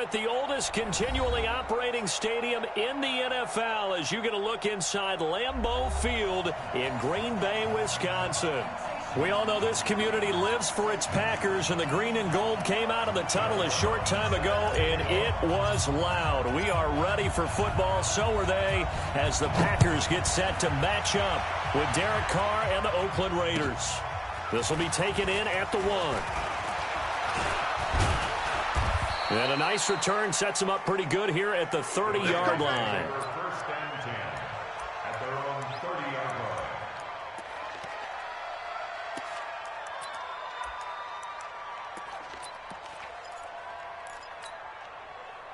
at the oldest continually operating stadium in the NFL as you get a look inside Lambeau Field in Green Bay, Wisconsin. We all know this community lives for its Packers, and the green and gold came out of the tunnel a short time ago, and it was loud. We are ready for football. So are they as the Packers get set to match up with Derek Carr and the Oakland Raiders. This will be taken in at the 1. And a nice return sets them up pretty good here at the 30-yard line. First and 10 at their own 30-yard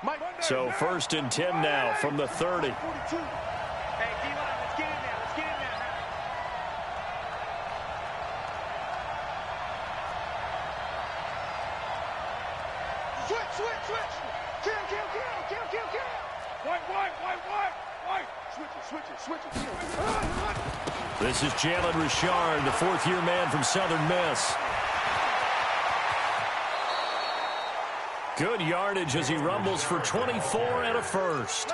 line. So first and 10 now from the 30. This is Jalen Richard, the fourth-year man from Southern Miss. Good yardage as he rumbles for 24 and a first.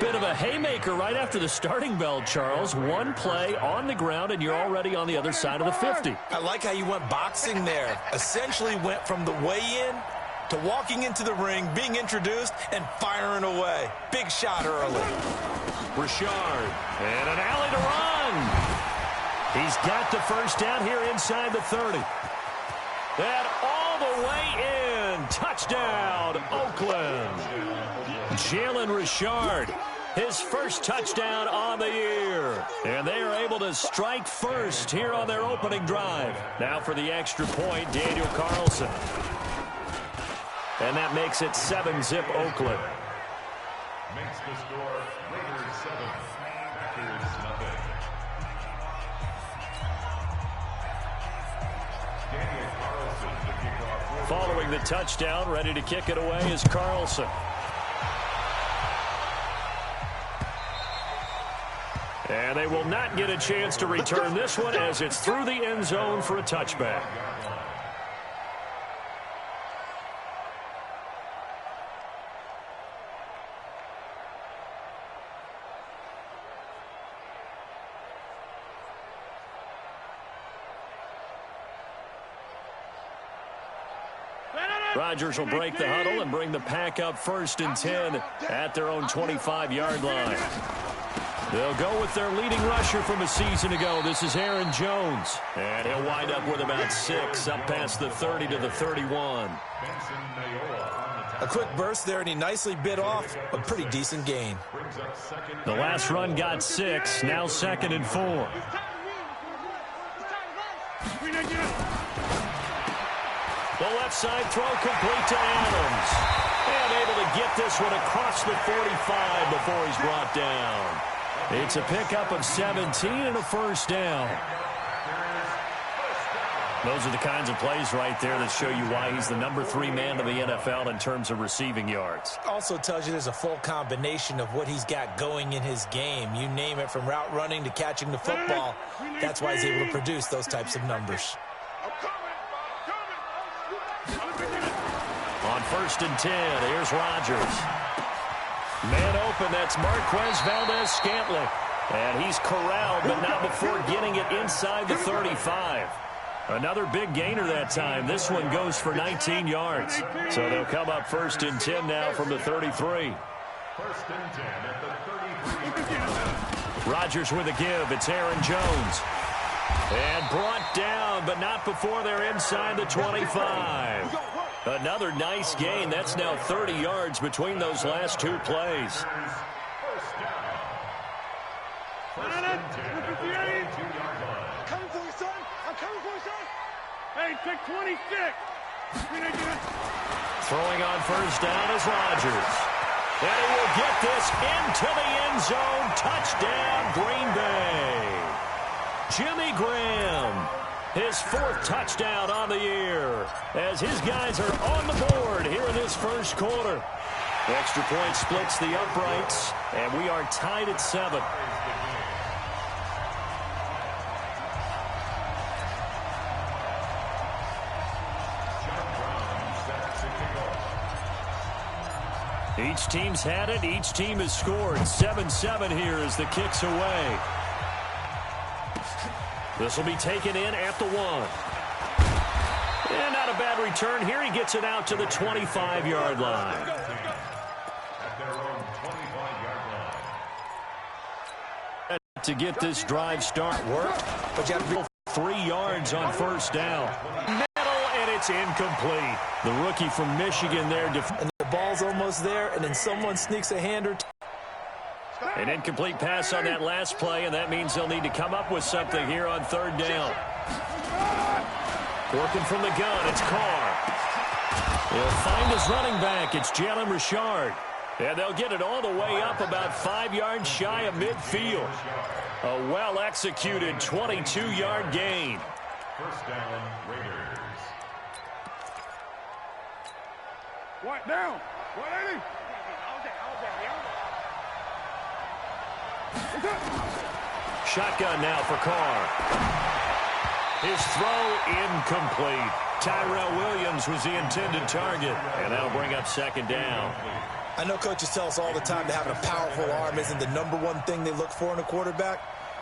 Bit of a haymaker right after the starting bell, Charles. One play on the ground, and you're already on the other side of the 50. I like how you went boxing there. Essentially went from the weigh-in to walking into the ring, being introduced, and firing away. Big shot early. Richard, and an alley to run. He's got the first down here inside the 30. And all the way in. Touchdown, Oakland. Jalen Richard, his first touchdown on the year. And they are able to strike first here on their opening drive. Now for the extra point, Daniel Carlson. And that makes it 7-zip Oakland. Makes the score Raiders 7, Packers nothing. Daniel Carlson to kick off. Following the touchdown, ready to kick it away is Carlson. And they will not get a chance to return this one as it's through the end zone for a touchback. Rodgers will break the huddle and bring the Pack up first and 10 at their own 25-yard line. They'll go with their leading rusher from a season ago. This is Aaron Jones. And he'll wind up with about 6 up past the 30 to the 31. A quick burst there, and he nicely bit off a pretty decent gain. The last run got 6, now 2nd and 4. The left side throw complete to Adams. And able to get this one across the 45 before he's brought down. It's a pickup of 17 and a first down. Those are the kinds of plays right there that show you why he's the number 3 man in the NFL in terms of receiving yards. Also tells you there's a full combination of what he's got going in his game. You name it, from route running to catching the football. That's why he's able to produce those types of numbers. On first and 10, here's Rodgers. Man open, that's Marquez Valdez-Scantling. And he's corralled, but not before getting it inside the 35. Another big gainer that time. This one goes for 19 yards. So they'll come up first and 10 now from the 33. First and 10 at the 33. Rodgers with a give. It's Aaron Jones. And brought down, but not before they're inside the 25. Another nice gain. That's now 30 yards between those last 2 plays. First down. First and 10 at the 32-yard line. Coming for you, son. I'm coming for you, son. Hey, pick 26. Throwing on first down is Rodgers. And he will get this into the end zone. Touchdown, Green Bay. Jimmy Graham, his 4th touchdown on the year, as his guys are on the board here in this first quarter. Extra point splits the uprights, and we are tied at 7. Each team's had it. Each team has scored. 7-7 here as the kick's away. This will be taken in at the 1. And not a bad return here. He gets it out to the 25-yard line. At their own 25-yard line. To get this drive start work, but you have to go 3 yards on first down. Middle, and it's incomplete. The rookie from Michigan there. And the ball's almost there, and then someone sneaks a hand or two. An incomplete pass on that last play, and that means they'll need to come up with something here on third down. Working from the gun, it's Carr. He'll find his running back. It's Jalen Richard. And they'll get it all the way up about 5 yards shy of midfield. A well-executed 22-yard gain. First down, Raiders. What down? 180. Shotgun now for Carr. His throw incomplete. Tyrell Williams was the intended target, and that'll bring up second down. I know coaches tell us all the time that having a powerful arm isn't the #1 thing they look for in a quarterback.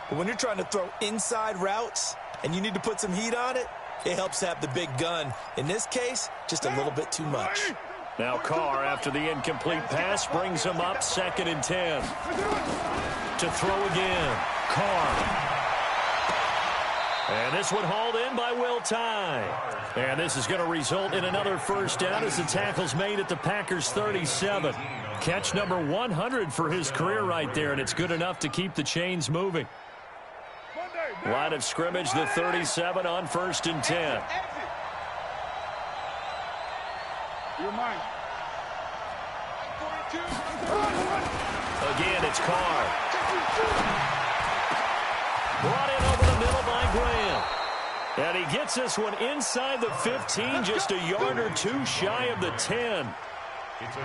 But when you're trying to throw inside routes and you need to put some heat on it, it helps to have the big gun. In this case, just a little bit too much. Now Carr, after the incomplete pass, brings him up 2nd and 10. To throw again. Carr. And this one hauled in by Will Tye. And this is going to result in another first down as the tackle's made at the Packers' 37. Catch number 100 for his career right there, and it's good enough to keep the chains moving. Line of scrimmage, the 37 on 1st and 10. You're mine. Again, it's Carr. Brought in over the middle by Graham. And he gets this one inside the 15, just a yard or two shy of the 10.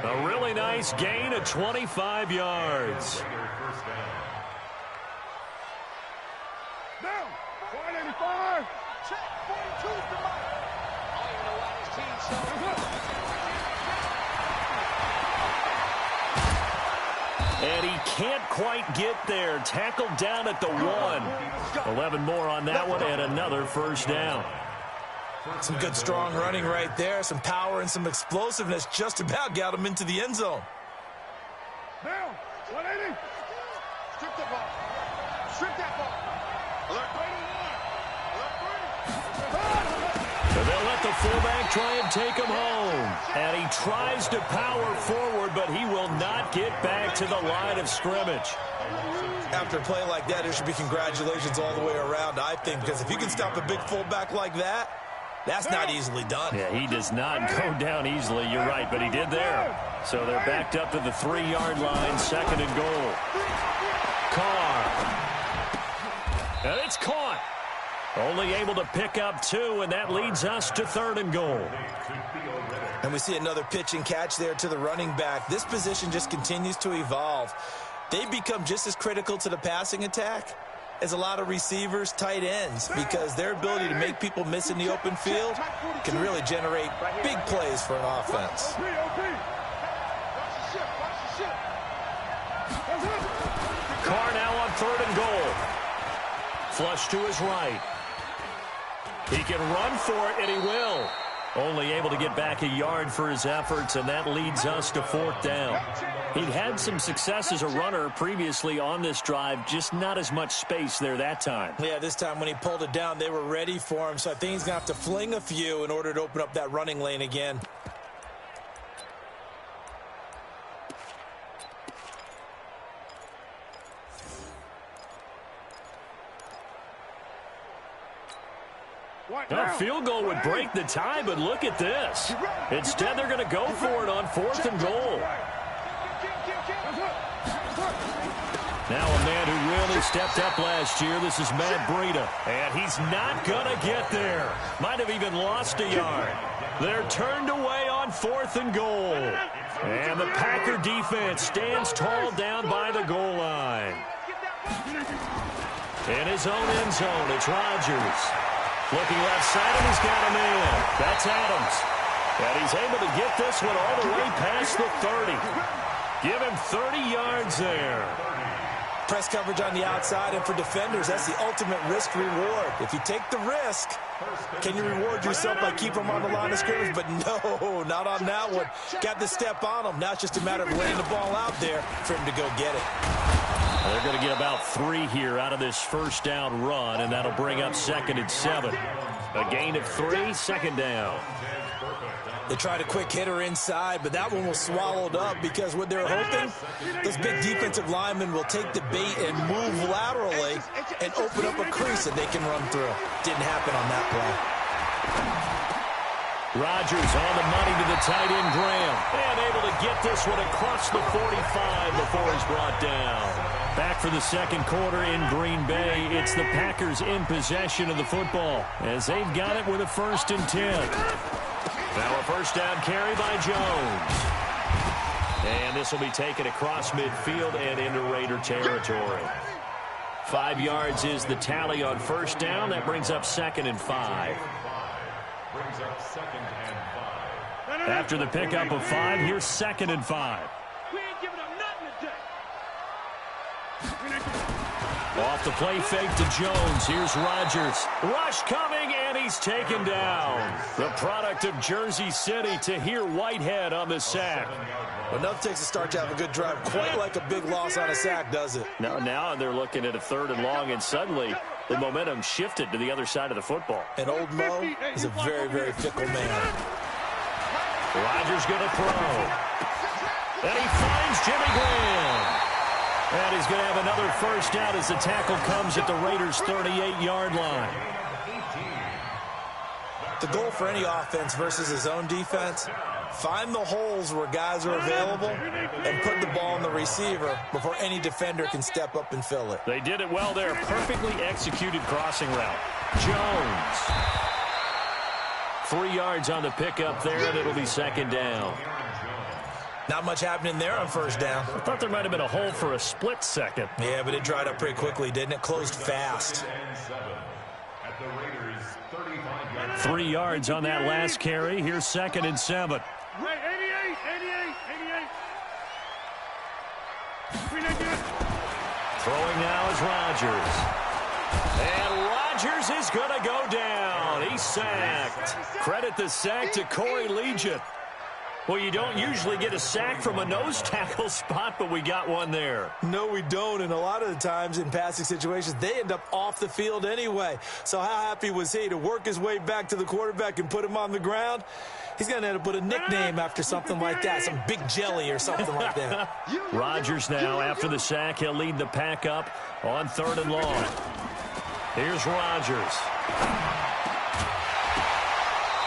A really nice gain of 25 yards. Down. 185. Check. 42's the mark. I don't even know why this team's so. And he can't quite get there. Tackled down at the 1. 11 more on that one, and another first down. Some good strong running right there. Some power and some explosiveness just about got him into the end zone. Down. 180. Strip that ball. Strip that ball. Alert. And they'll let the fullback try and take him home. And he tries to power forward, but he will not get back to the line of scrimmage. After a play like that, there should be congratulations all the way around, I think, because if you can stop a big fullback like that, that's not easily done. Yeah, he does not go down easily, you're right, but he did there. So they're backed up to the 3-yard line, 2nd and goal. Carr. And it's caught. Only able to pick up 2, and that leads us to 3rd and goal. And we see another pitch and catch there to the running back. This position just continues to evolve. They become just as critical to the passing attack as a lot of receivers, tight ends, because their ability to make people miss in the open field can really generate big plays for an offense. Carr now on 3rd and goal. Flush to his right. He can run for it, and he will. Only able to get back a yard for his efforts, and that leads us to 4th down. He'd had some success as a runner previously on this drive, just not as much space there that time. Yeah, this time when he pulled it down, they were ready for him, so I think he's going to have to fling a few in order to open up that running lane again. A field goal would break the tie, but look at this. Instead, they're going to go for it on 4th and goal. Now a man who really stepped up last year. This is Matt Breida, and he's not going to get there. Might have even lost a yard. They're turned away on 4th and goal. And the Packer defense stands tall down by the goal line. In his own end zone, it's Rodgers. Looking left side, and he's got him in. That's Adams. And he's able to get this one all the way past the 30. Give him 30 yards there. Press coverage on the outside, and for defenders, that's the ultimate risk-reward. If you take the risk, can you reward yourself by keeping them on the line of scrimmage? But no, not on that one. Got to step on them. Now it's just a matter of laying the ball out there for him to go get it. They're going to get about 3 here out of this first down run, and that'll bring up 2nd and 7. A gain of 3, second down. They tried a quick hitter inside, but that one was swallowed up because what they're hoping, those big defensive linemen will take the bait and move laterally and open up a crease that they can run through. Didn't happen on that play. Rodgers on the money to the tight end, Graham. And able to get this one across the 45 before he's brought down. Back for the second quarter in Green Bay. It's the Packers in possession of the football as they've got it with a 1st and 10. Now a first down carry by Jones. And this will be taken across midfield and into Raider territory. 5 yards is the tally on first down. That brings up 2nd and 5. After the pickup of 5, here's 2nd and 5. We ain't giving up nothing today. Off the play fake to Jones. Here's Rodgers. Rush coming, and he's taken down. The product of Jersey City, Tahir Whitehead on the sack. Well, nothing takes a start to have a good drive. Quite like a big loss on a sack, does it? Now they're looking at a 3rd and long, and suddenly the momentum shifted to the other side of the football. And old Mo is a very, very fickle man. Rodgers going to throw. And he finds Jimmy Graham. And he's going to have another first down as the tackle comes at the Raiders' 38-yard line. The goal for any offense versus his own defense, find the holes where guys are available and put the ball on the receiver before any defender can step up and fill it. They did it well there. Perfectly executed crossing route. Jones. 3 yards on the pickup there, and it'll be 2nd down. Not much happening there on first down. I thought there might have been a hole for a split second. Yeah, but it dried up pretty quickly, didn't it? Closed fast. 3 yards on that last carry. Here's 2nd and 7. Hey, 88. Throwing now is Rodgers. And Rodgers is going to go down. He's sacked. Credit the sack to Corey Legion. Well, you don't usually get a sack from a nose tackle spot, but we got one there. No, we don't, and a lot of the times in passing situations, they end up off the field anyway. So how happy was he to work his way back to the quarterback and put him on the ground? He's going to end up with a nickname after something like that, some Big Jelly or something like that. Rodgers now, after the sack, he'll lead the pack up on 3rd and long. Here's Rodgers.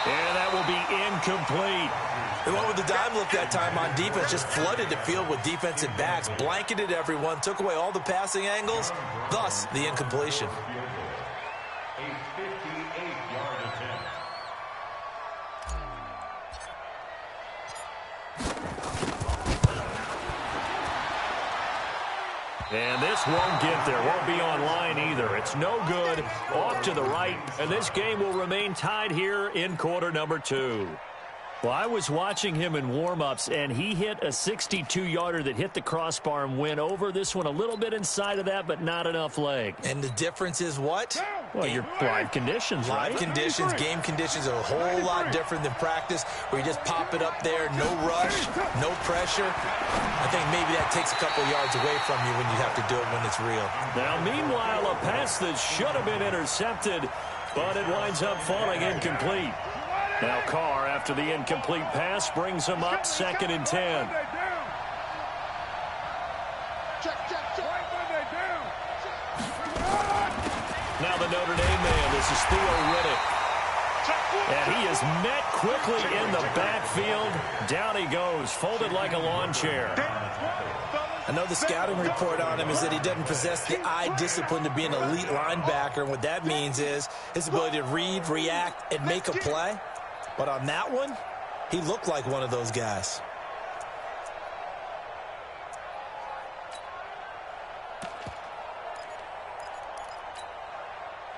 And that will be incomplete. They went with the dive look that time on defense, just flooded the field with defensive backs, blanketed everyone, took away all the passing angles, thus the incompletion. A 58-yard attempt. And this won't get there. Won't be online either. It's no good. Off to the right. And this game will remain tied here in quarter number 2. Well, I was watching him in warm-ups, and he hit a 62-yarder that hit the crossbar and went over. This one a little bit inside of that, but not enough leg. And the difference is what? Well, your live conditions, right? Live conditions, game conditions are a whole lot different than practice, where you just pop it up there, no rush, no pressure. I think maybe that takes a couple yards away from you when you have to do it when it's real. Now, meanwhile, a pass that should have been intercepted, but it winds up falling incomplete. Now Carr, after the incomplete pass, brings him up 2nd and 10. Now the Notre Dame man, this is Theo Riddick. And he is met quickly in the backfield. Down he goes, folded like a lawn chair. I know the scouting report on him is that he doesn't possess the eye discipline to be an elite linebacker. And what that means is his ability to read, react, and make a play. But on that one, he looked like one of those guys.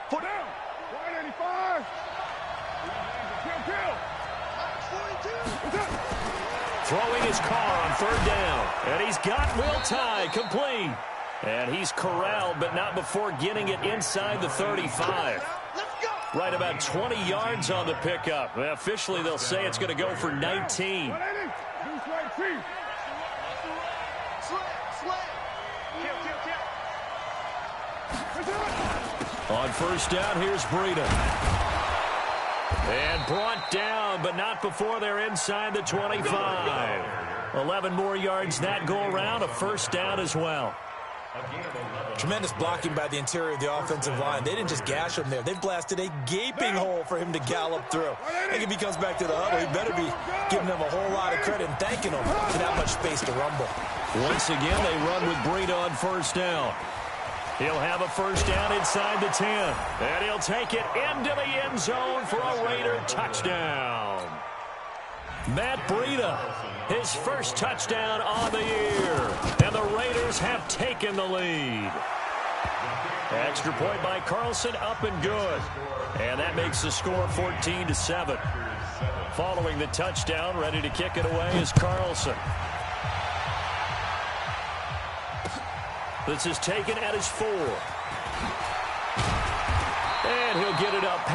Put down. 185. Kill. Throwing his car on third down. And he's got Will Tye complete. And he's corralled, but not before getting it inside the 35. Right about 20 yards on the pickup. Well, officially, they'll say it's going to go for 19. On first down, here's Breida. And brought down, but not before they're inside the 25. 11 more yards that go around, a first down as well. Tremendous blocking by the interior of the offensive line. They didn't just gash him there. They blasted a gaping hole for him to gallop through. I think if he comes back to the huddle, he better be giving them a whole lot of credit and thanking them for that much space to rumble. Once again, they run with Breida on first down. He'll have a first down inside the 10. And he'll take it into the end zone for a Raider touchdown. Matt Breida, his first touchdown on the year. And the Raiders have taken the lead. Extra point by Carlson, up and good. And that makes the score 14-7. Following the touchdown, ready to kick it away is Carlson. This is taken at his 4. And he'll get it up.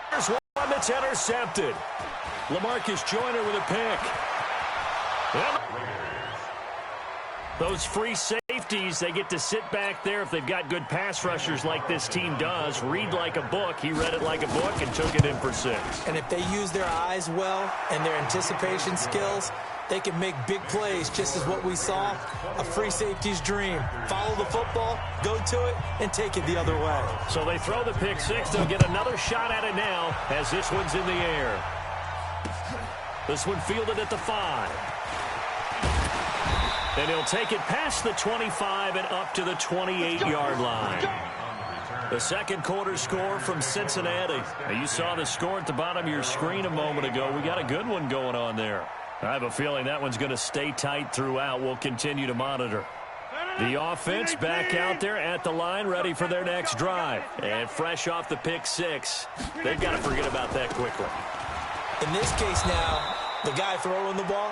There's one that's intercepted. LaMarcus Joyner with a pick. And those free safeties, they get to sit back there if they've got good pass rushers like this team does. Read like a book. He read it like a book and took it in for 6. And if they use their eyes well and their anticipation skills, they can make big plays, just as what we saw, a free safety's dream. Follow the football, go to it, and take it the other way. So they throw the pick 6. They'll get another shot at it now as this one's in the air. This one fielded at the 5. And he'll take it past the 25 and up to the 28-yard line. The second quarter score from Cincinnati. Now, you saw the score at the bottom of your screen a moment ago. We got a good one going on there. I have a feeling that one's going to stay tight throughout. We'll continue to monitor. The offense back out there at the line, ready for their next drive. And fresh off the pick 6, they've got to forget about that quickly. In this case now, the guy throwing the ball,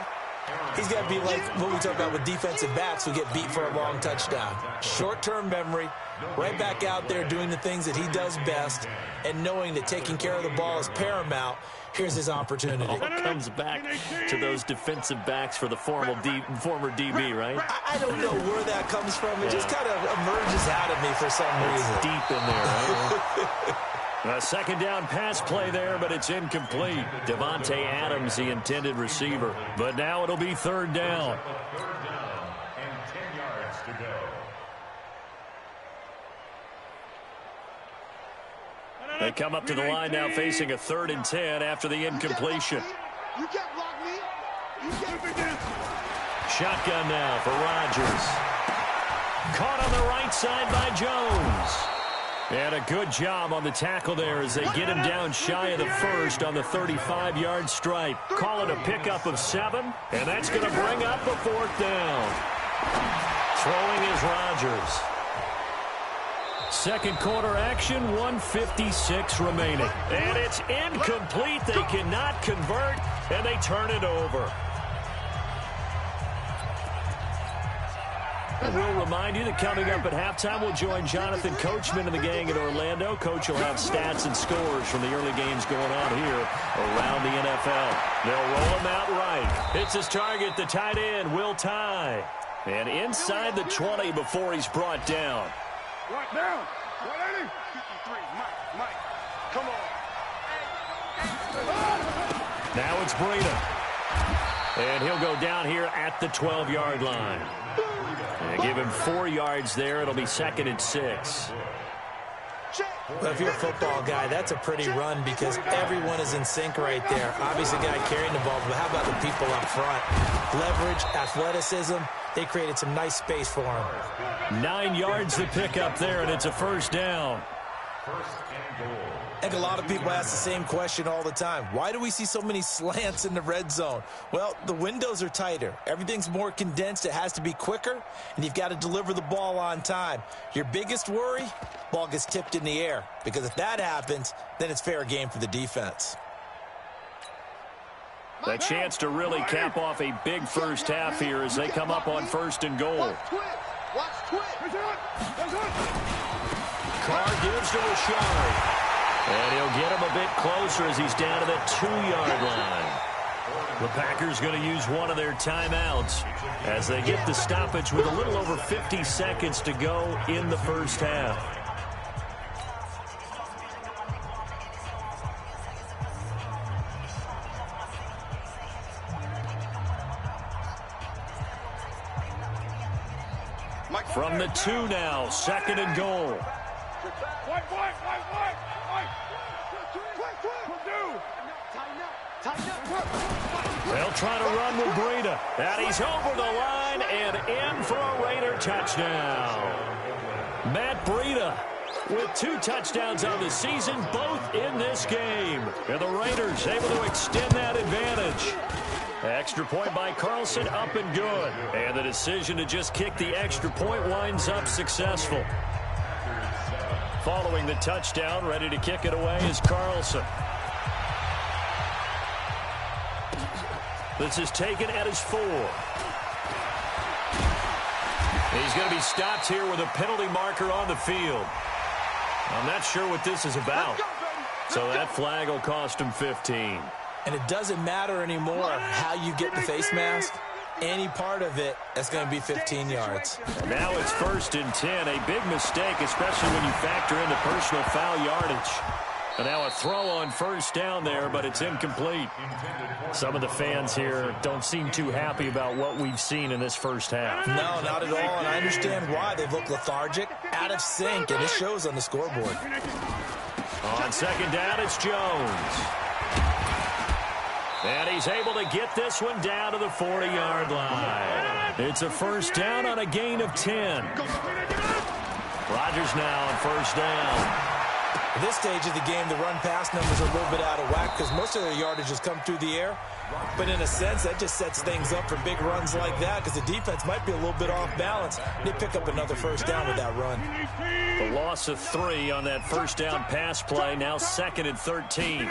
he's got to be like what we talk about with defensive backs who get beat for a long touchdown. Short-term memory, right back out there doing the things that he does best, and knowing that taking care of the ball is paramount. Here's his opportunity. All comes back to those defensive backs for the former DB, right? I don't know where that comes from. It just kind of emerges out of me for some reason. It's deep in there, right? A second down pass play there, but it's incomplete. Devontae Adams, the intended receiver. But now it'll be third down. Third down and 10 yards to go. They come up to the line now facing a 3rd and 10 after the incompletion. You can't block me. Shotgun now for Rodgers. Caught on the right side by Jones. And a good job on the tackle there as they get him down shy of the 1st on the 35-yard stripe. Call it a pickup of 7, and that's going to bring up the 4th down. Throwing is Rodgers. Second quarter action, 1:56 remaining. And it's incomplete. They cannot convert, and they turn it over. And we'll remind you that coming up at halftime, we'll join Jonathan Coachman and the gang in Orlando. Coach will have stats and scores from the early games going on here around the NFL. They'll roll him out right. Hits his target, the tight end, Will Tye. And inside the 20 before he's brought down. What down? 180. 53. Mike. Come on. Now it's Breida. And he'll go down here at the 12-yard line. And give him 4 yards there. It'll be 2nd and 6. Well, if you're a football guy, that's a pretty run because everyone is in sync right there. Obviously, the guy carrying the ball, but how about the people up front? Leverage, athleticism. They created some nice space for him. 9 yards to pick up there, and it's a first down. First and goal. I think a lot of people ask the same question all the time. Why do we see so many slants in the red zone? Well, the windows are tighter. Everything's more condensed. It has to be quicker, and you've got to deliver the ball on time. Your biggest worry, ball gets tipped in the air, because if that happens, then it's fair game for the defense. A chance to really cap off a big first half here as they come up on first and goal. Watch twit. Carr gives to Rashard. And he'll get him a bit closer as he's down to the 2-yard line. The Packers going to use one of their timeouts as they get the stoppage with a little over 50 seconds to go in the first half. From the 2 now, second and goal. They'll try to run with Breida. And he's over the line and in for a Raider touchdown. Matt Breida with 2 touchdowns on the season, both in this game. And the Raiders able to extend that advantage. Extra point by Carlson, up and good. And the decision to just kick the extra point winds up successful. Following the touchdown, ready to kick it away is Carlson. This is taken at his 4. He's going to be stopped here with a penalty marker on the field. I'm not sure what this is about. So that flag will cost him 15. And it doesn't matter anymore how you get the face mask. Any part of it, that's going to be 15 yards. And now it's first and 10. A big mistake, especially when you factor in the personal foul yardage. And now a throw on first down there, but it's incomplete. Some of the fans here don't seem too happy about what we've seen in this first half. No, not at all, and I understand why. They've looked lethargic, out of sync, and it shows on the scoreboard. On second down, it's Jones. And he's able to get this one down to the 40-yard line. It's a first down on a gain of 10. Rodgers now on first down. At this stage of the game, the run-pass numbers are a little bit out of whack because most of their yardage has come through the air. But in a sense, that just sets things up for big runs like that because the defense might be a little bit off balance. They pick up another first down with that run. The loss of 3 on that first down pass play, now second and 13.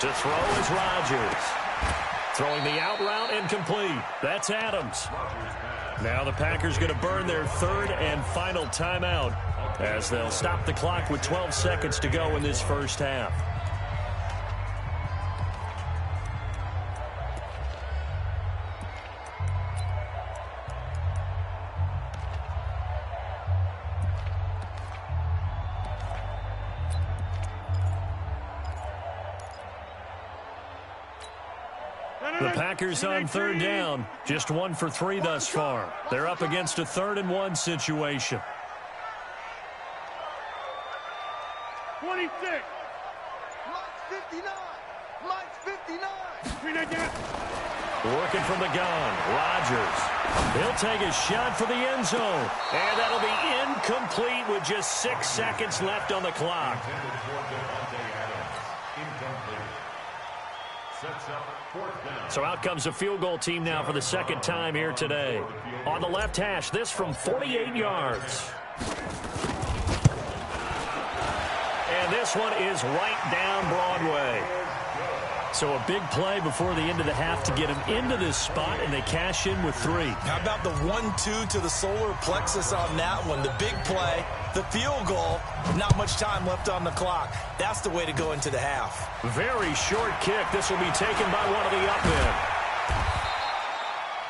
To throw is Rodgers. Throwing the out route incomplete. That's Adams. Now the Packers going to burn their 3rd and final timeout as they'll stop the clock with 12 seconds to go in this first half. The Packers on 3rd down, just 1 for 3 thus far. They're up against a 3rd and 1 situation. 26. Mike's 59. Mike's 59. Working from the gun, Rodgers. He'll take a shot for the end zone. And that'll be incomplete with just 6 seconds left on the clock. So out comes a field goal team now for the 2nd time here today. On the left hash, this from 48 yards. And this one is right down Broadway. So a big play before the end of the half to get him into this spot, and they cash in with 3. How about the 1-2 to the solar plexus on that one? The big play, the field goal, not much time left on the clock. That's the way to go into the half. Very short kick. This will be taken by one of the up men.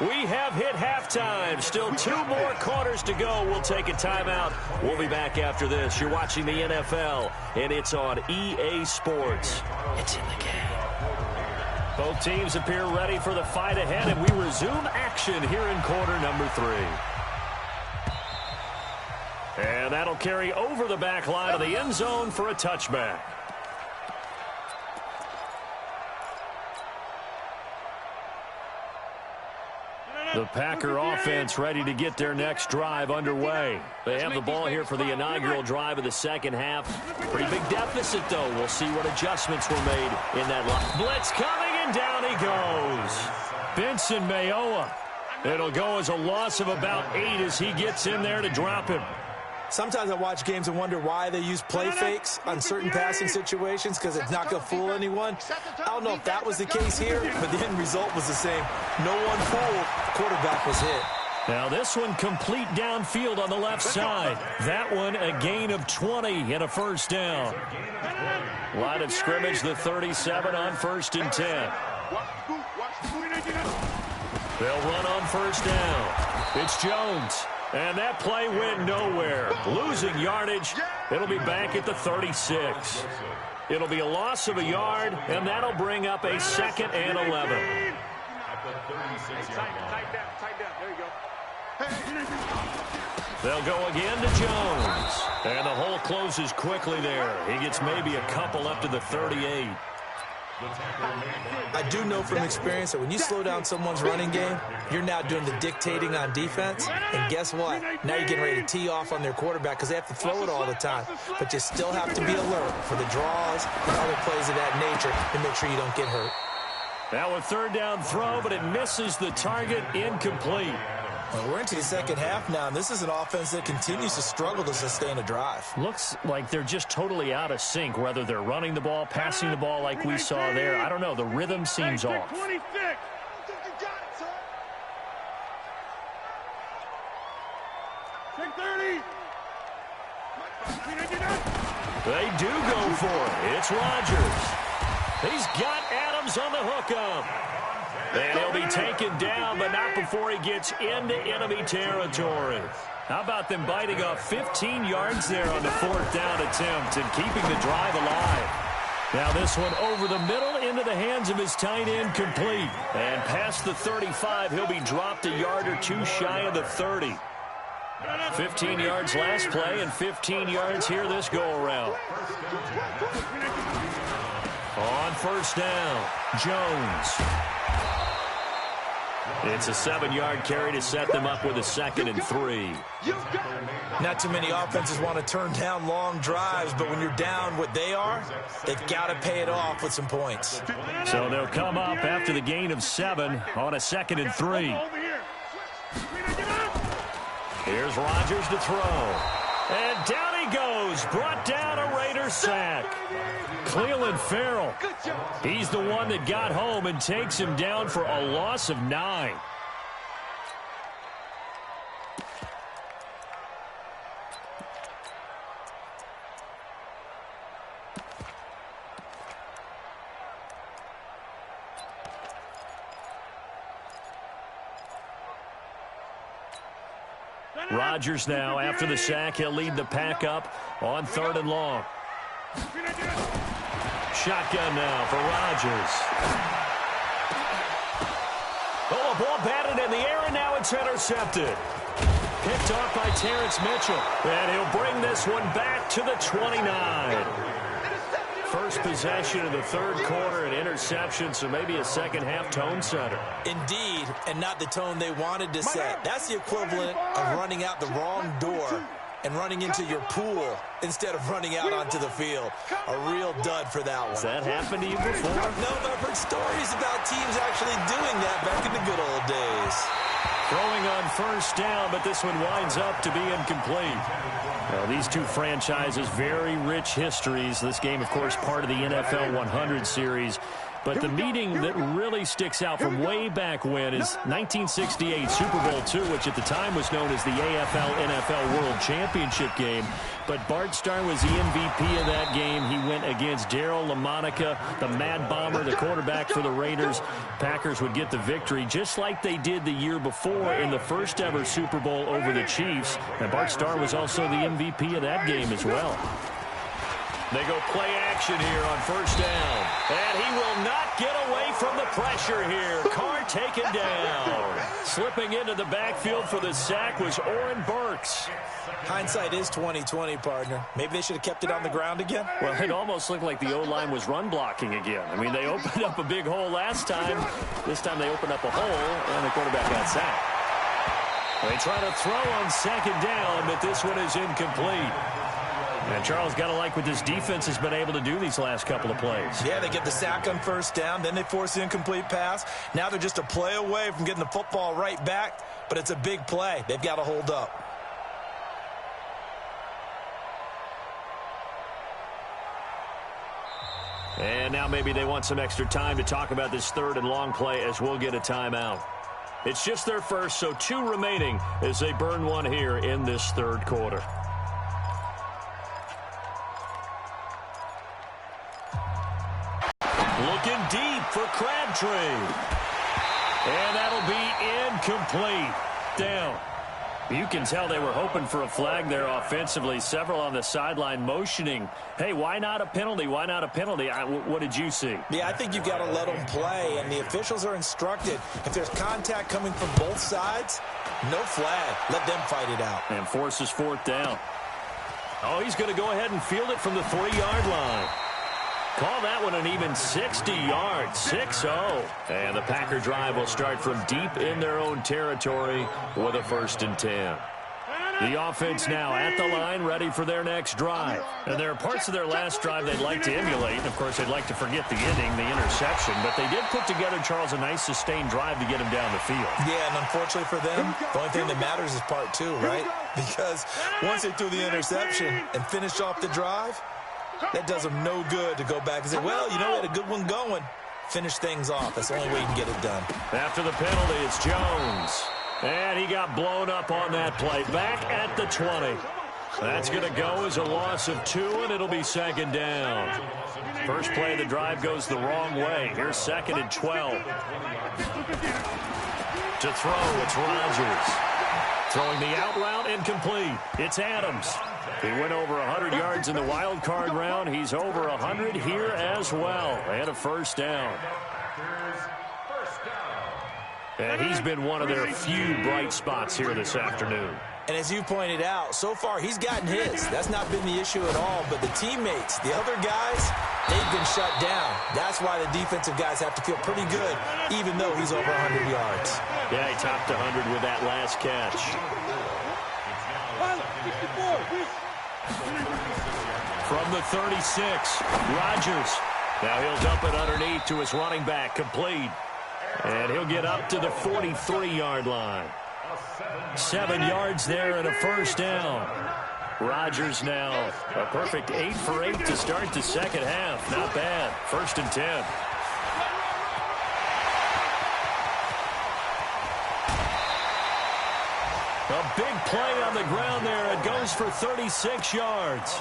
We have hit halftime. Still 2 more quarters to go. We'll take a timeout. We'll be back after this. You're watching the NFL, and it's on EA Sports. It's in the game. Both teams appear ready for the fight ahead, and we resume action here in quarter number 3. And that'll carry over the back line of the end zone for a touchback. The Packer offense ready to get their next drive underway. They have the ball here for the inaugural drive of the second half. Pretty big deficit, though. We'll see what adjustments were made in that line. Blitz coming, and down he goes. Benson Mayowa. It'll go as a loss of about 8 as he gets in there to drop him. Sometimes I watch games and wonder why they use play fakes on certain passing situations because it's not going to fool anyone. I don't know if that was the case here, but the end result was the same. No one fooled. The quarterback was hit. Now this one complete downfield on the left side. That one a gain of 20 and a first down. Line of scrimmage, the 37 on 1st and 10. They'll run on first down. It's Jones. And that play went nowhere. Losing yardage. It'll be back at the 36. It'll be a loss of a yard, and that'll bring up a 2nd and 11. Tight down. There you go. They'll go again to Jones. And the hole closes quickly there. He gets maybe a couple up to the 38. I do know from experience that when you slow down someone's running game, you're now doing the dictating on defense. And guess what? Now you're getting ready to tee off on their quarterback because they have to throw it all the time. But you still have to be alert for the draws and other plays of that nature to make sure you don't get hurt. Now a 3rd down throw, but it misses the target. Incomplete. Well, we're into the second half now, and this is an offense that continues to struggle to sustain a drive. Looks like they're just totally out of sync, whether they're running the ball, passing the ball like we saw there. I don't know. The rhythm seems off. 26. Take 30. They do go for it. It's Rodgers. He's got Adams on the hookup. And he'll be taken down, but not before he gets into enemy territory. How about them biting off 15 yards there on the 4th down attempt and keeping the drive alive? Now this one over the middle into the hands of his tight end, complete. And past the 35, he'll be dropped a yard or two shy of the 30. 15 yards last play and 15 yards here this go-around. On 1st down, Jones. It's a 7-yard carry to set them up with a 2nd and 3. Not too many offenses want to turn down long drives, but when you're down what they are, they've got to pay it off with some points. So they'll come up after the gain of 7 on a 2nd and 3. Here's Rodgers to throw. And down he goes. Brought down a Raider sack. Cleveland Farrell. He's the one that got home and takes him down for a loss of 9. Rodgers now, after the sack, he'll lead the pack up on 3rd and long. Shotgun now for Rodgers. Oh, a ball batted in the air, and now it's intercepted. Picked off by Terrence Mitchell. And he'll bring this one back to the 29. First possession of the 3rd quarter, an interception, so maybe a second-half tone setter. Indeed, and not the tone they wanted to set. That's the equivalent of running out the wrong door and running into your pool instead of running out onto the field. A real dud for that one. Has that happened to you before? No, but I've heard stories about teams actually doing that back in the good old days. Throwing on 1st down, but this one winds up to be incomplete. Well, these two franchises, very rich histories. This game, of course, part of the NFL 100 series. But the meeting that really sticks out from way back when is 1968 Super Bowl II, which at the time was known as the AFL-NFL World Championship game. But Bart Starr was the MVP of that game. He went against Darryl LaMonica, the Mad Bomber, the quarterback for the Raiders. Packers would get the victory just like they did the year before in the first ever Super Bowl over the Chiefs. And Bart Starr was also the MVP of that game as well. They go play action here on first down. And he will not get away from the pressure here. Carr taken down. Slipping into the backfield for the sack was Oren Burks. Hindsight is 20/20, partner. Maybe they should have kept it on the ground again. Well, it almost looked like the O-line was run blocking again. I mean, they opened up a big hole last time. This time they opened up a hole, and the quarterback got sacked. They try to throw on second down, but this one is incomplete. And Charles, got to like what this defense has been able to do these last couple of plays. Yeah, they get the sack on first down, then they force the incomplete pass. Now they're just a play away from getting the football right back, but it's a big play. They've got to hold up. And now maybe they want some extra time to talk about this third and long play as we'll get a timeout. It's just their first, so 2 remaining as they burn one here in this third quarter. Looking deep for Crabtree. And that'll be incomplete. Down. You can tell they were hoping for a flag there offensively. Several on the sideline motioning, hey, why not a penalty? Why not a penalty? What did you see? Yeah, I think you've got to let them play, and the officials are instructed. If there's contact coming from both sides, no flag. Let them fight it out. And forces fourth down. Oh, he's going to go ahead and field it from the 3-yard line. Call that one an even 60 yards, 6-0. And the Packer drive will start from deep in their own territory with a 1st and 10. The offense now at the line, ready for their next drive. And there are parts of their last drive they'd like to emulate. And, of course, they'd like to forget the ending, the interception. But they did put together, Charles, a nice sustained drive to get him down the field. Yeah, and unfortunately for them, the only thing that matters is part 2, right? Because once they threw the interception and finished off the drive, that does them no good to go back and say, well, you know, we had a good one going. Finish things off. That's the only way you can get it done. After the penalty, it's Jones. And he got blown up on that play. Back at the 20. That's going to go as a loss of 2, and it'll be 2nd down. First play of the drive goes the wrong way. Here's 2nd and 12. To throw, it's Rodgers. Throwing the out route, incomplete. It's Adams. He went over 100 yards in the wild card round. He's over 100 here as well. And a 1st down. And he's been one of their few bright spots here this afternoon. And as you pointed out, so far he's gotten his. That's not been the issue at all. But the teammates, the other guys, they've been shut down. That's why the defensive guys have to feel pretty good, even though he's over 100 yards. Yeah, he topped 100 with that last catch. From the 36, Rodgers. Now he'll dump it underneath to his running back, complete. And he'll get up to the 43-yard line. 7 yards there and a 1st down. Rodgers now a perfect 8 for 8 to start the second half. Not bad. 1st and 10. A big play on the ground there. It goes for 36 yards.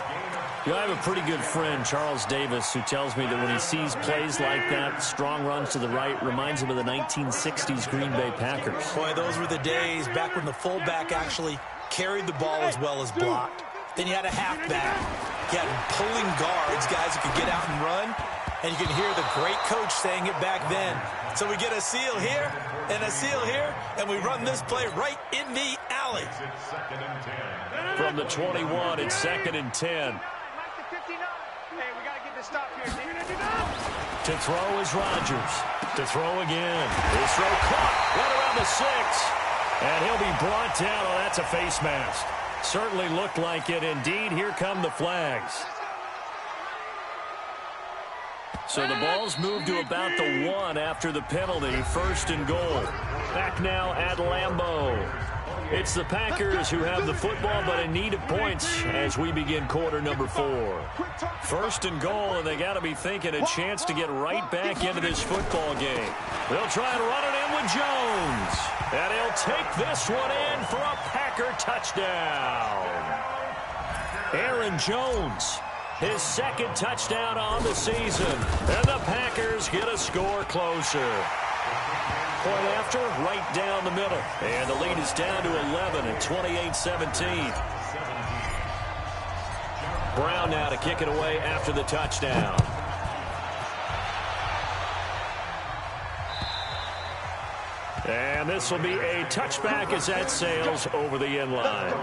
You know, I have a pretty good friend, Charles Davis, who tells me that when he sees plays like that, strong runs to the right, reminds him of the 1960s Green Bay Packers. Boy, those were the days back when the fullback actually carried the ball as well as blocked. Then you had a halfback. You had pulling guards, guys who could get out and run. And you can hear the great coach saying it back then. So we get a seal here and a seal here, and we run this play right in the alley. From the 21, it's 2nd and 10. To throw is Rodgers. To throw again. His throw caught right around the 6. And he'll be brought down. Oh, that's a face mask. Certainly looked like it. Indeed, here come the flags. So the ball's moved to about the 1 after the penalty. 1st and goal. Back now at Lambeau. It's the Packers who have the football, but in need of points as we begin quarter number 4. 1st and goal, and they got to be thinking a chance to get right back into this football game. They'll try and run it in with Jones. And he'll take this one in for a Packer touchdown. Aaron Jones, his 2nd touchdown on the season. And the Packers get a score closer. Point after, right down the middle. And the lead is down to 11 at 28-17. Brown now to kick it away after the touchdown. And this will be a touchback as that sails over the end line.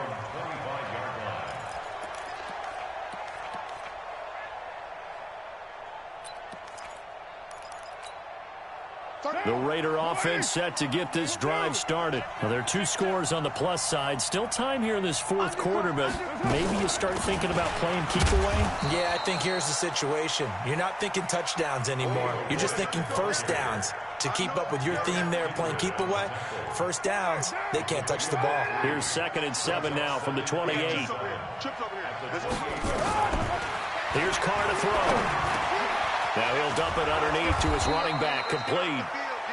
The Raider offense set to get this drive started. Well, there are 2 scores on the plus side. Still time here in this fourth quarter, but maybe you start thinking about playing keep away? Yeah, I think here's the situation. You're not thinking touchdowns anymore. You're just thinking first downs. To keep up with your theme there, playing keep away, first downs, they can't touch the ball. Here's 2nd and 7 now from the 28. Here's Carr to throw. Now he'll dump it underneath to his running back, complete.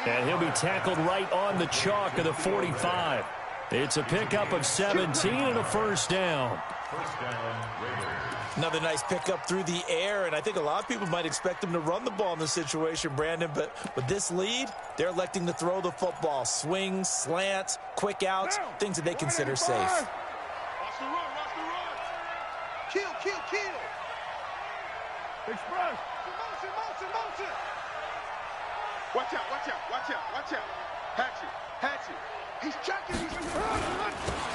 And he'll be tackled right on the chalk of the 45. It's a pickup of 17 and a first down. Another nice pickup through the air, and I think a lot of people might expect them to run the ball in this situation, Brandon, but with this lead, they're electing to throw the football. Swings, slants, quick outs, things that they consider safe. Watch the run, watch the run. Kill, kill, kill. Express. Motion, motion, motion. Watch out, watch out, watch out, watch out. Hatchet, hatchet. He's checking.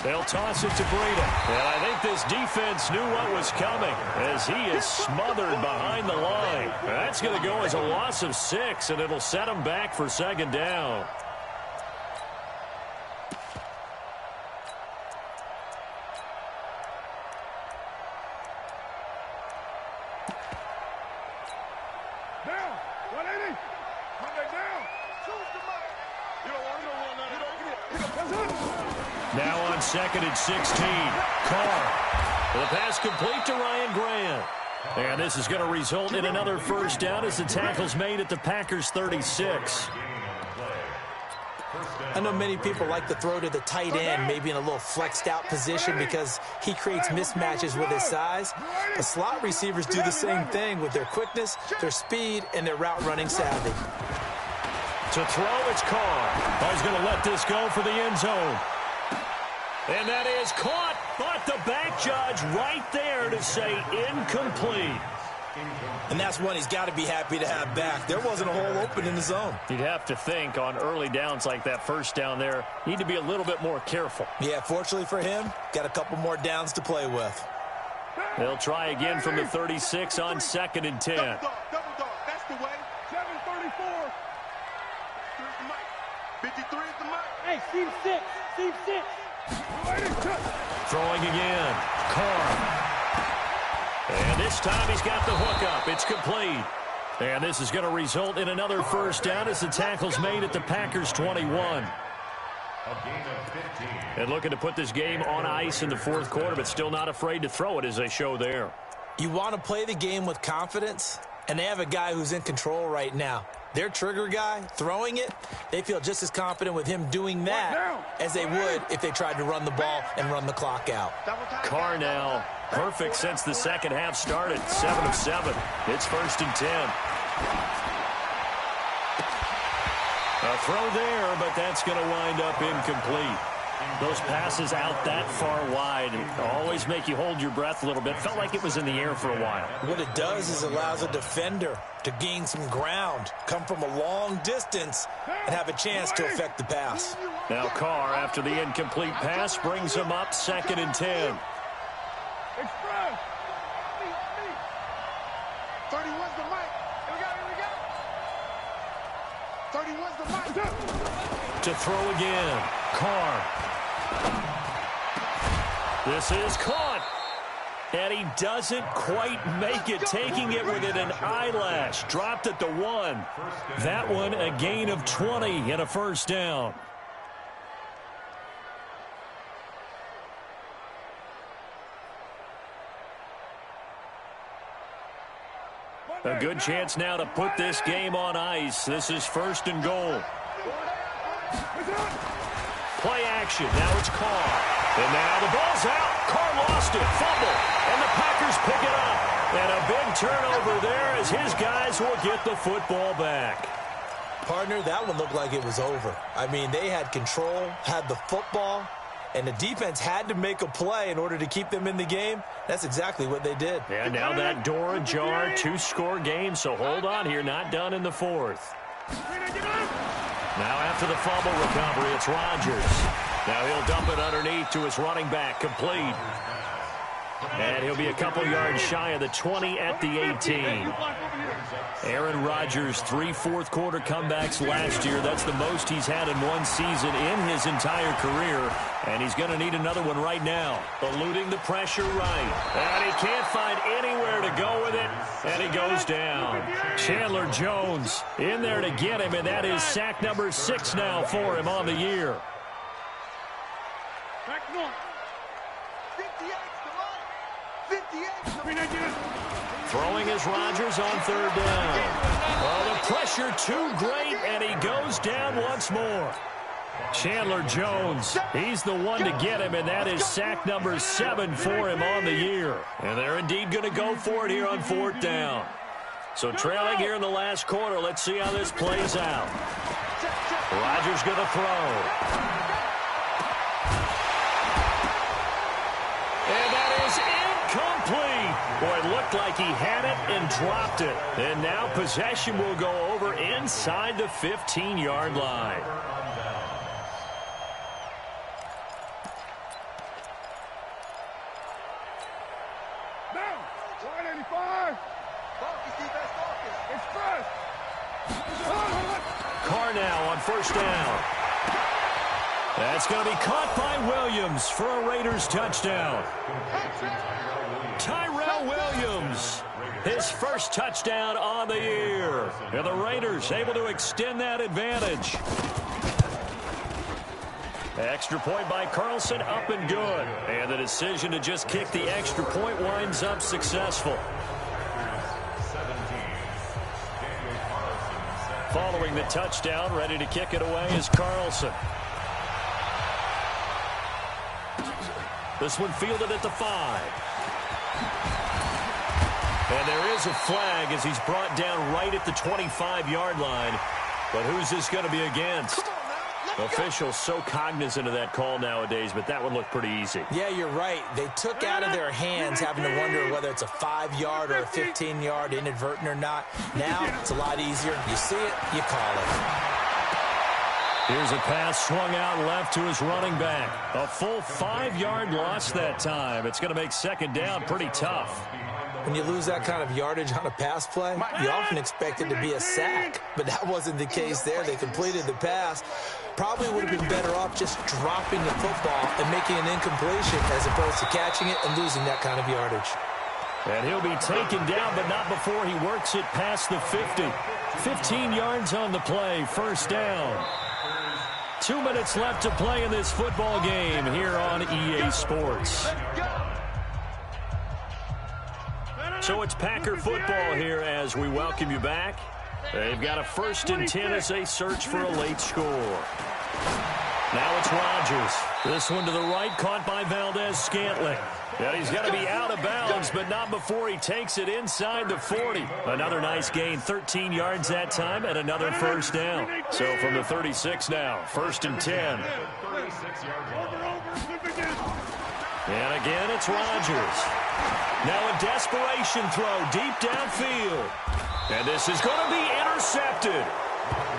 They'll toss it to Breida. And I think this defense knew what was coming as he is smothered behind the line. That's going to go as a loss of 6, and it'll set him back for 2nd down. Down. 180. Come back down. Choose the mark. You don't want none of that. Now on 2nd and 16. Carr. The pass complete to Ryan Grant. And this is going to result in another first down as the tackle's made at the Packers' 36. I know many people like to throw to the tight end, maybe in a little flexed out position because he creates mismatches with his size. But slot receivers do the same thing with their quickness, their speed, and their route running savvy. To throw, it's Carr. He's going to let this go for the end zone. And that is caught, but the back judge right there to say incomplete. And that's one he's got to be happy to have back. There wasn't a hole open in the zone. You'd have to think on early downs like that first down there, need to be a little bit more careful. Yeah, fortunately for him, got a couple more downs to play with. They'll try again from the 36 on 2nd and 10. Double dog, that's the way. 734. 53 is the mark. Hey, Steve 6. Steve 6. Throwing again. Carr. And this time he's got the hook up. It's complete. And this is going to result in another first down as the tackle's made at the Packers' 21. And looking to put this game on ice in the fourth quarter, but still not afraid to throw it as they show there. You want to play the game with confidence, and they have a guy who's in control right now. Their trigger guy, throwing it, they feel just as confident with him doing that as they would if they tried to run the ball and run the clock out. Carr now, perfect since the second half started, 7 of 7. It's 1st and 10. A throw there, but that's going to wind up incomplete. Those passes out that far wide always make you hold your breath a little bit. Felt like it was in the air for a while. What it does is allows a defender to gain some ground, come from a long distance, and have a chance to affect the pass. Now Carr, after the incomplete pass, brings him up 2nd and 10. Express. 31's the mic. Here we go. 31's the mic. To throw again. Carr. This is caught. And he doesn't quite make it, taking it within an eyelash. Dropped at the 1. That one a gain of 20 and a first down. A good chance now to put this game on ice. This is 1st and goal. Play action. Now it's Carr. And now the ball's out. Carr lost it. Fumble. And the Packers pick it up. And a big turnover there as his guys will get the football back. Partner, that one looked like it was over. I mean, they had control, had the football, and the defense had to make a play in order to keep them in the game. That's exactly what they did. And now that door ajar, 2-score game, so hold on here, not done in the fourth. Now after the fumble recovery, it's Rodgers. Now he'll dump it underneath to his running back, complete. And he'll be a couple yards shy of the 20 at the 18. Aaron Rodgers, 3 fourth-quarter comebacks last year. That's the most he's had in one season in his entire career. And he's going to need another one right now. Eluding the pressure right. And he can't find anywhere to go with it. And he goes down. Chandler Jones in there to get him, and that is sack number 6 now for him on the year. Throwing is Rodgers on 3rd down. Oh, the pressure too great, and he goes down once more. Chandler Jones, he's the one to get him, and that is sack number 7 for him on the year. And they're indeed going to go for it here on 4th down. So trailing here in the last quarter, let's see how this plays out. Rodgers going to throw. And that is incomplete. Boy, it looked like he had it and dropped it. And now possession will go over inside the 15-yard line. Carr now on 1st down. That's going to be caught by Williams for a Raiders touchdown. Tyrell Williams, his first touchdown on the year. And the Raiders able to extend that advantage. Extra point by Carlson, up and good. And the decision to just kick the extra point winds up successful. Following the touchdown, ready to kick it away is Carlson. This one fielded at the 5. And there is a flag as he's brought down right at the 25-yard line. But who's this going to be against? Officials so cognizant of that call nowadays, but that one looked pretty easy. Yeah, you're right. They took out of their hands having to wonder whether it's a 5-yard or a 15-yard inadvertent or not. Now it's a lot easier. You see it, you call it. Here's a pass swung out left to his running back. A full 5-yard loss that time. It's going to make 2nd down pretty tough. When you lose that kind of yardage on a pass play, you often expect it to be a sack. But that wasn't the case there. They completed the pass. Probably would have been better off just dropping the football and making an incompletion as opposed to catching it and losing that kind of yardage. And he'll be taken down, but not before he works it past the 50. 15 yards on the play, 1st down. 2 minutes left to play in this football game here on EA Sports. So it's Packer football here as we welcome you back. They've got a 1st and 10 as they search for a late score. Now it's Rodgers. This one to the right, caught by Valdez-Scantling. And he's got to be out of bounds, but not before he takes it inside the 40. Another nice gain, 13 yards that time, and another 1st down. So from the 36 now, 1st and 10. And again, it's Rodgers. Now a desperation throw deep downfield. And this is going to be intercepted.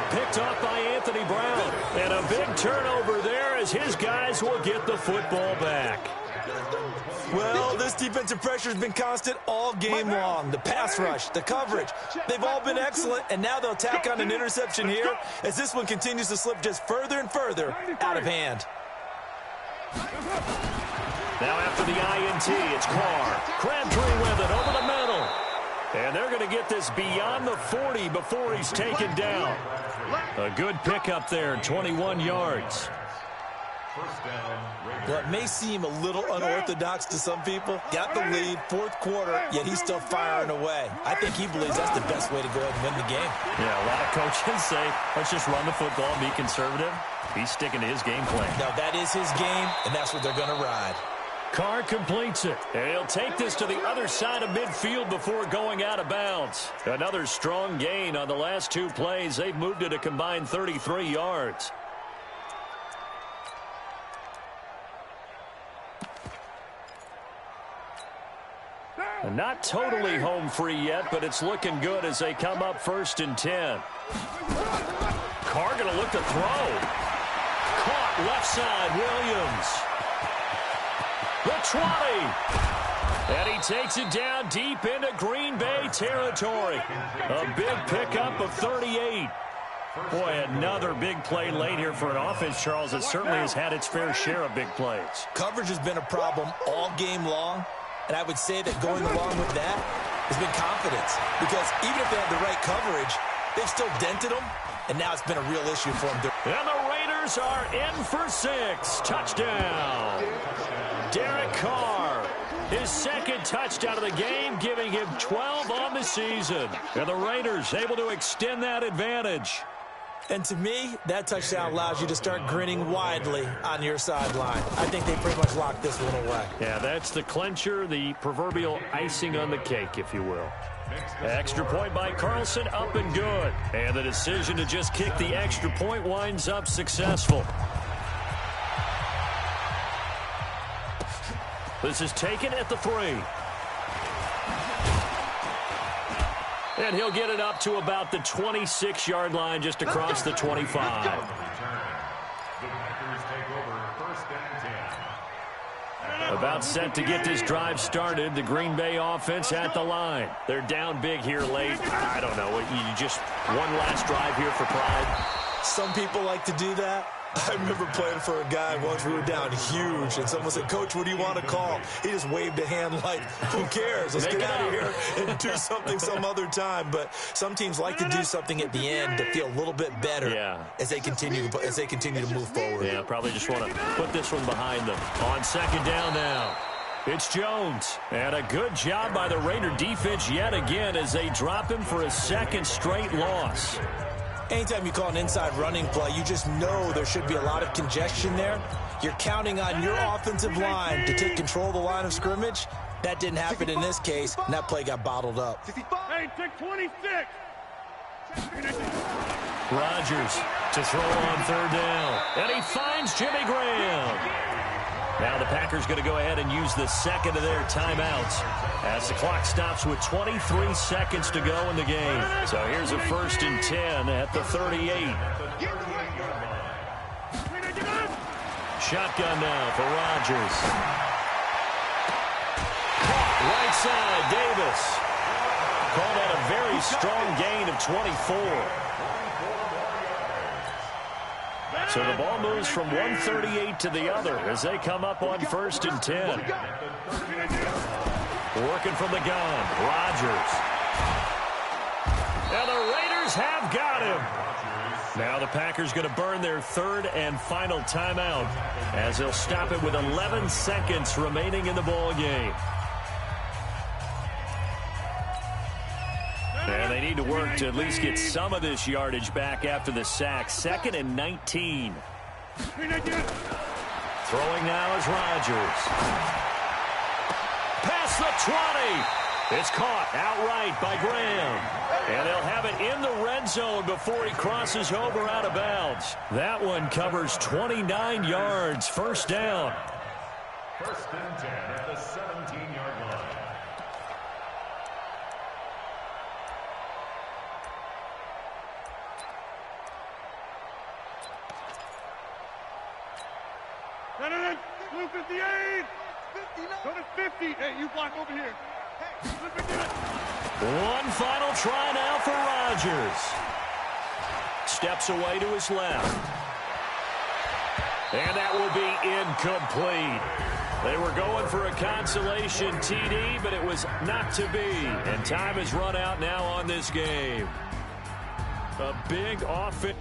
Picked off by Anthony Brown. And a big turnover there as his guys will get the football back. Well, this defensive pressure has been constant all game long. The pass rush, the coverage, they've all been excellent, and now they'll tack on an interception here as this one continues to slip just further and further out of hand. Now after the INT, it's Carr. Crabtree with it over the middle. And they're going to get this beyond the 40 before he's taken down. A good pickup there, 21 yards. Well, it may seem a little unorthodox to some people. Got the lead, 4th quarter, yet he's still firing away. I think he believes that's the best way to go ahead and win the game. Yeah, a lot of coaches say, let's just run the football and be conservative. He's sticking to his game plan. Now, that is his game, and that's what they're going to ride. Carr completes it. And he'll take this to the other side of midfield before going out of bounds. Another strong gain on the last 2 plays. They've moved it a combined 33 yards. Not totally home free yet, but it's looking good as they come up 1st and 10. Carr going to look to throw. Caught left side, Williams. The 20. And he takes it down deep into Green Bay territory. A big pickup of 38. Boy, another big play late here for an offense, Charles, that certainly has had its fair share of big plays. Coverage has been a problem all game long. And I would say that going along with that has been confidence. Because even if they had the right coverage, they've still dented them. And now it's been a real issue for them. And the Raiders are in for 6. Touchdown. Derek Carr. His second touchdown of the game, giving him 12 on the season. And the Raiders able to extend that advantage. And to me, that touchdown allows you to start grinning widely on your sideline. I think they pretty much locked this one away. Yeah, that's the clincher, the proverbial icing on the cake, if you will. Extra point by Carlson, up and good. And the decision to just kick the extra point winds up successful. This is taken at the 3. And he'll get it up to about the 26-yard line, just across the 25. About set to get this drive started. The Green Bay offense at the line. They're down big here late. I don't know. You just one last drive here for pride. Some people like to do that. I remember playing for a guy once. We were down huge, and someone said, "Coach, what do you want to call?" He just waved a hand like, "Who cares? Let's get out of here and do something some other time." But some teams like to do something at the end to feel a little bit better as they continue to move forward. Yeah, probably just want to put this one behind them. On 2nd down now. It's Jones. And a good job by the Raider defense yet again as they drop him for a 2nd straight loss. Anytime you call an inside running play, you just know there should be a lot of congestion there. You're counting on your offensive line to take control of the line of scrimmage. That didn't happen in this case, and that play got bottled up. Hey, take 26. Rodgers to throw on 3rd down. And he finds Jimmy Graham. Now the Packers going to go ahead and use the 2nd of their timeouts as the clock stops with 23 seconds to go in the game. So here's a 1st and 10 at the 38. Shotgun now for Rodgers. Right side, Davis. Called out a very strong gain of 24. So the ball moves from 138 to the other as they come up on 1st and 10. Working from the gun, Rodgers. And the Raiders have got him. Now the Packers going to burn their 3rd and final timeout as they'll stop it with 11 seconds remaining in the ball game. And they need to work to at least get some of this yardage back after the sack. 2nd and 19. Throwing now is Rodgers. Past the 20. It's caught outright by Graham. And they'll have it in the red zone before he crosses over out of bounds. That one covers 29 yards. 1st down. 1st and 10 at the 17-yard line. No, 58. Go to 50. Hey, you block over here. One final try now for Rodgers. Steps away to his left. And that will be incomplete. They were going for a consolation TD, but it was not to be. And time has run out now on this game. A big offense.